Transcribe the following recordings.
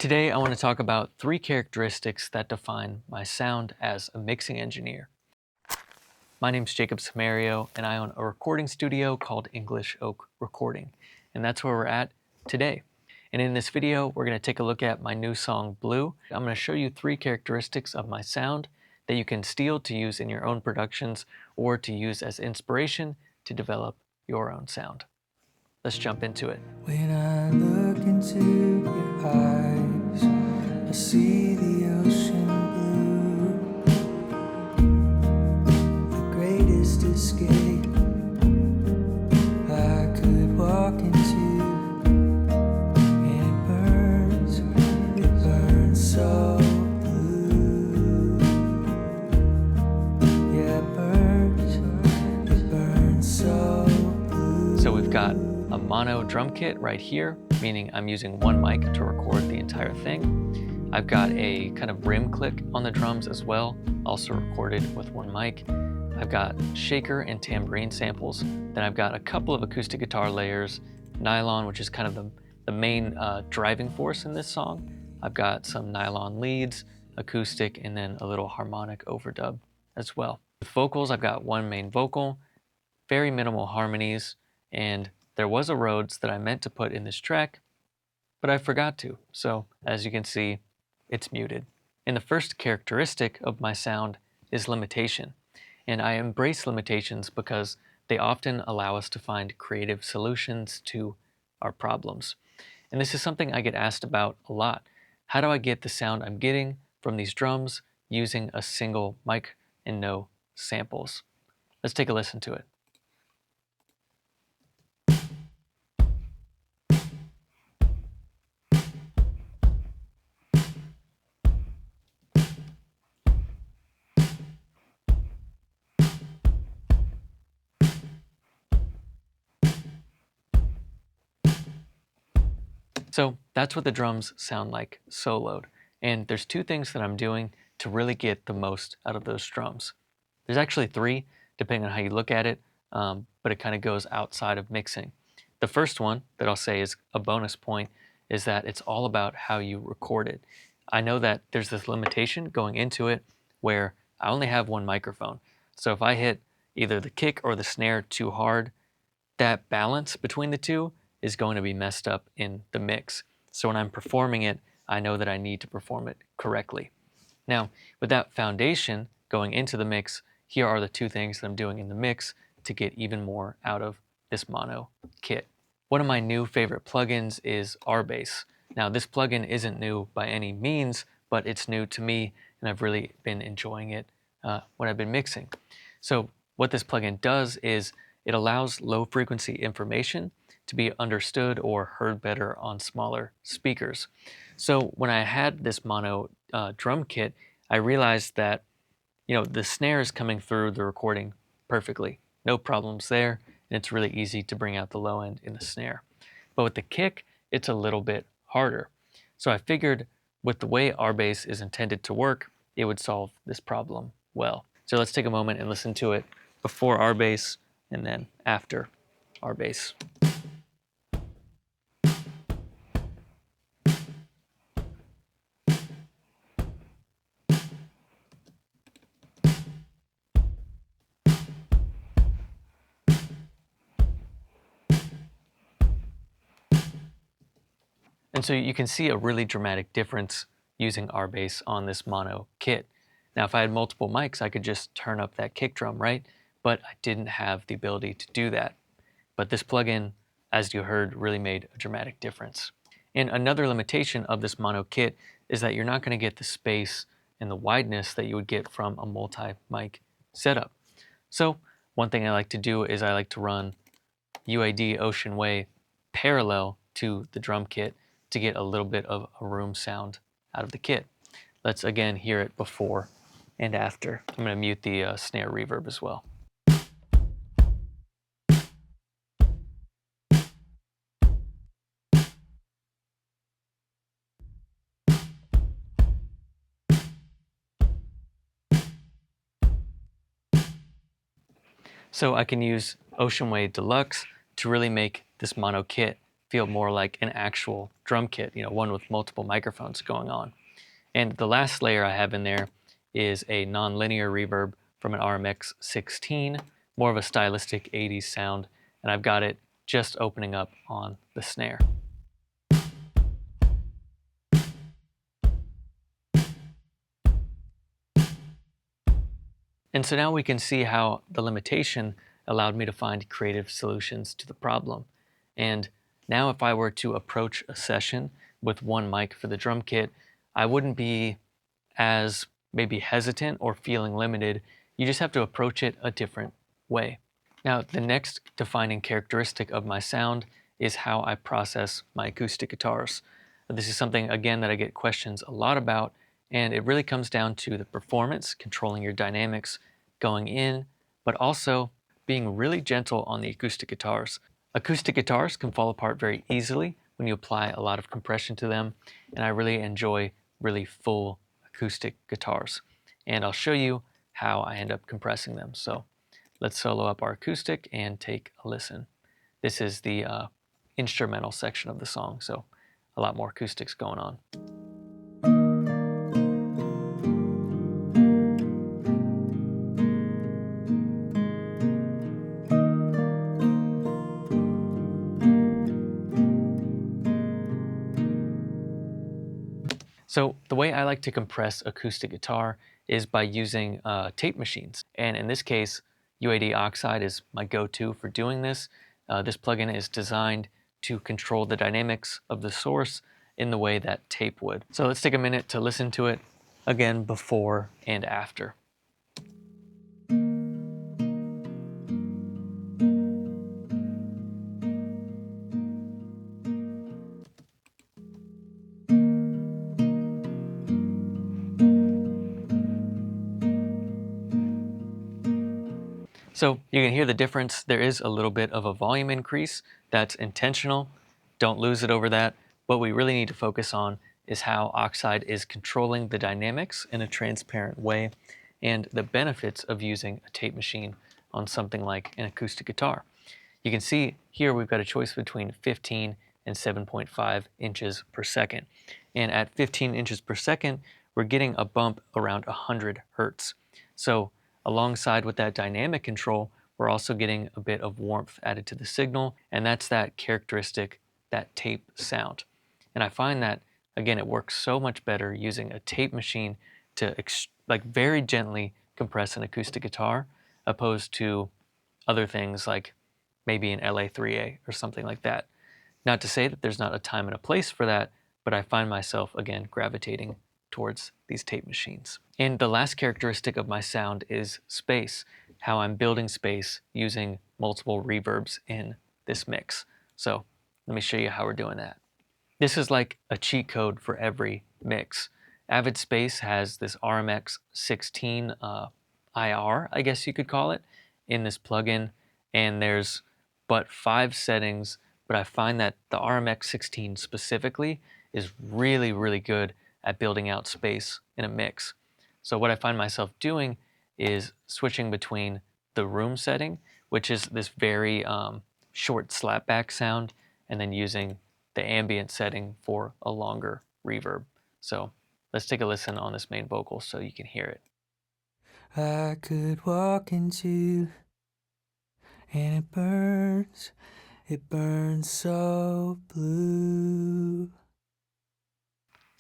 Today, I want to talk about 3 characteristics that define my sound as a mixing engineer. My name's Jacob Samario, and I own a recording studio called English Oak Recording, and that's where we're at today. And in this video, we're going to take a look at my new song, Blue. I'm going to show you 3 characteristics of my sound that you can steal to use in your own productions or to use as inspiration to develop your own sound. Let's jump into it. When I look into your eyes, I see the ocean blue, the greatest escape I could walk into. And it burns so blue. Yeah, it burns so blue. So we've got a mono drum kit right here, meaning I'm using one mic to record the entire thing. I've got a kind of rim click on the drums as well, also recorded with one mic. I've got shaker and tambourine samples. Then I've got a couple of acoustic guitar layers, nylon, which is kind of the main driving force in this song. I've got some nylon leads, acoustic, and then a little harmonic overdub as well. With vocals, I've got one main vocal, very minimal harmonies, and there was a Rhodes that I meant to put in this track, but I forgot to. So as you can see, it's muted. And the first characteristic of my sound is limitation. And I embrace limitations because they often allow us to find creative solutions to our problems. And this is something I get asked about a lot. How do I get the sound I'm getting from these drums using a single mic and no samples? Let's take a listen to it. So that's what the drums sound like soloed. And there's 2 things that I'm doing to really get the most out of those drums. There's actually 3, depending on how you look at it, but it kind of goes outside of mixing. The first one that I'll say is a bonus point is that it's all about how you record it. I know that there's this limitation going into it where I only have one microphone. So if I hit either the kick or the snare too hard, that balance between the two is going to be messed up in the mix. So when I'm performing it, I know that I need to perform it correctly. Now, with that foundation going into the mix, here are the 2 things that I'm doing in the mix to get even more out of this mono kit. One of my new favorite plugins is RBass. Now, this plugin isn't new by any means, but it's new to me, and I've really been enjoying it when I've been mixing. So what this plugin does is it allows low frequency information to be understood or heard better on smaller speakers. So when I had this mono drum kit, I realized that the snare is coming through the recording perfectly. No problems there, and it's really easy to bring out the low end in the snare. But with the kick, it's a little bit harder. So I figured with the way RBass is intended to work, it would solve this problem well. So let's take a moment and listen to it before RBass and then after RBass. And so you can see a really dramatic difference using RBass on this mono kit. Now, if I had multiple mics, I could just turn up that kick drum, right? But I didn't have the ability to do that. But this plugin, as you heard, really made a dramatic difference. And another limitation of this mono kit is that you're not going to get the space and the wideness that you would get from a multi-mic setup. So one thing I like to do is I like to run UAD Ocean Way parallel to the drum kit to get a little bit of a room sound out of the kit. Let's again hear it before and after. I'm going to mute the snare reverb as well. So I can use Ocean Way Deluxe to really make this mono kit feel more like an actual drum kit, one with multiple microphones going on. And the last layer I have in there is a non-linear reverb from an RMX 16, more of a stylistic 80s sound, and I've got it just opening up on the snare. And so now we can see how the limitation allowed me to find creative solutions to the problem. And now if I were to approach a session with one mic for the drum kit, I wouldn't be as maybe hesitant or feeling limited. You just have to approach it a different way. Now, the next defining characteristic of my sound is how I process my acoustic guitars. This is something, again, that I get questions a lot about, and it really comes down to the performance, controlling your dynamics going in, but also being really gentle on the acoustic guitars. Acoustic guitars can fall apart very easily when you apply a lot of compression to them, and I really enjoy really full acoustic guitars. And I'll show you how I end up compressing them. So let's solo up our acoustic and take a listen. This is the instrumental section of the song, so a lot more acoustics going on. So the way I like to compress acoustic guitar is by using tape machines. And in this case, UAD Oxide is my go-to for doing this. This plugin is designed to control the dynamics of the source in the way that tape would. So let's take a minute to listen to it again before and after. So you can hear the difference. There is a little bit of a volume increase that's intentional. Don't lose it over that. What we really need to focus on is how Oxide is controlling the dynamics in a transparent way and the benefits of using a tape machine on something like an acoustic guitar. You can see here we've got a choice between 15 and 7.5 inches per second. And at 15 inches per second, we're getting a bump around 100 hertz. So alongside with that dynamic control, we're also getting a bit of warmth added to the signal, and that's that characteristic, that tape sound. And I find that, again, it works so much better using a tape machine to very gently compress an acoustic guitar, opposed to other things like maybe an LA3A or something like that. Not to say that there's not a time and a place for that, but I find myself, again, gravitating towards these tape machines. And the last characteristic of my sound is space, how I'm building space using multiple reverbs in this mix. So let me show you how we're doing that. This is like a cheat code for every mix. Avid Space has this RMX 16 IR, I guess you could call it, in this plugin, and there's but 5 settings, but I find that the RMX 16 specifically is really, really good at building out space in a mix. So what I find myself doing is switching between the room setting, which is this very short slapback sound, and then using the ambient setting for a longer reverb. So let's take a listen on this main vocal so you can hear it. I could walk into and it burns so blue.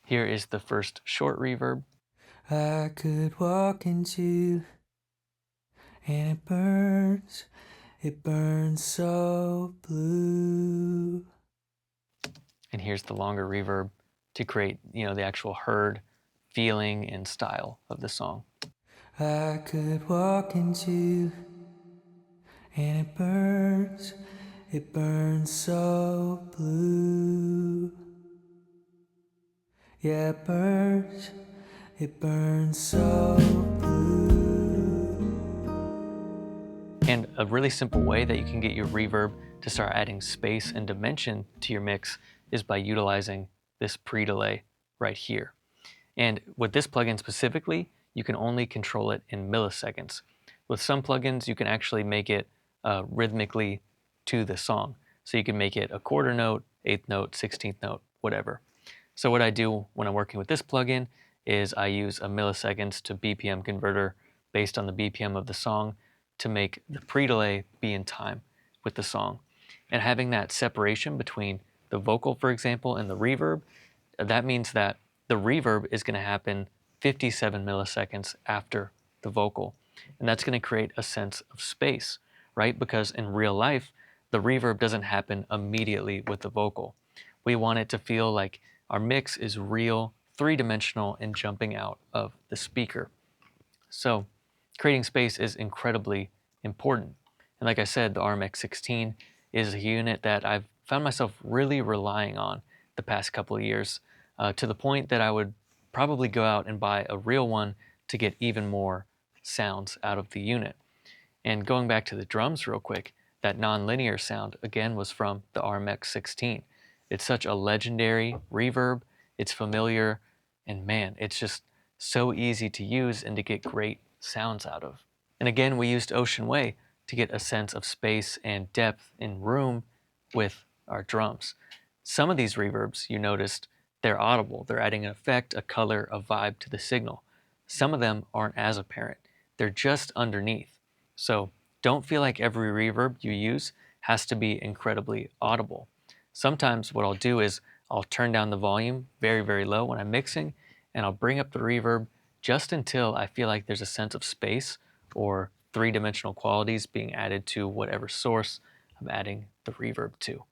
Here is the first short reverb. I could walk into and it burns so blue. And here's the longer reverb to create, the actual heard feeling and style of the song. I could walk into and it burns so blue. Yeah, it burns so blue. And a really simple way that you can get your reverb to start adding space and dimension to your mix is by utilizing this pre-delay right here. And with this plugin specifically, you can only control it in milliseconds. With some plugins, you can actually make it rhythmically to the song. So you can make it a quarter note, eighth note, 16th note, whatever. So what I do when I'm working with this plugin is I use a milliseconds to BPM converter based on the BPM of the song to make the pre-delay be in time with the song. And having that separation between the vocal, for example, and the reverb, that means that the reverb is going to happen 57 milliseconds after the vocal. And that's going to create a sense of space, right? Because in real life, the reverb doesn't happen immediately with the vocal. We want it to feel like our mix is real, three-dimensional, and jumping out of the speaker. So creating space is incredibly important. And like I said, the RMX16 is a unit that I've found myself really relying on the past couple of years, to the point that I would probably go out and buy a real one to get even more sounds out of the unit. And going back to the drums real quick, that non-linear sound again was from the RMX16. It's such a legendary reverb, it's familiar, and man, it's just so easy to use and to get great sounds out of. And again, we used Ocean Way to get a sense of space and depth in room with our drums. Some of these reverbs, you noticed, they're audible. They're adding an effect, a color, a vibe to the signal. Some of them aren't as apparent. They're just underneath. So don't feel like every reverb you use has to be incredibly audible. Sometimes what I'll do is I'll turn down the volume very, very low when I'm mixing, and I'll bring up the reverb just until I feel like there's a sense of space or three-dimensional qualities being added to whatever source I'm adding the reverb to.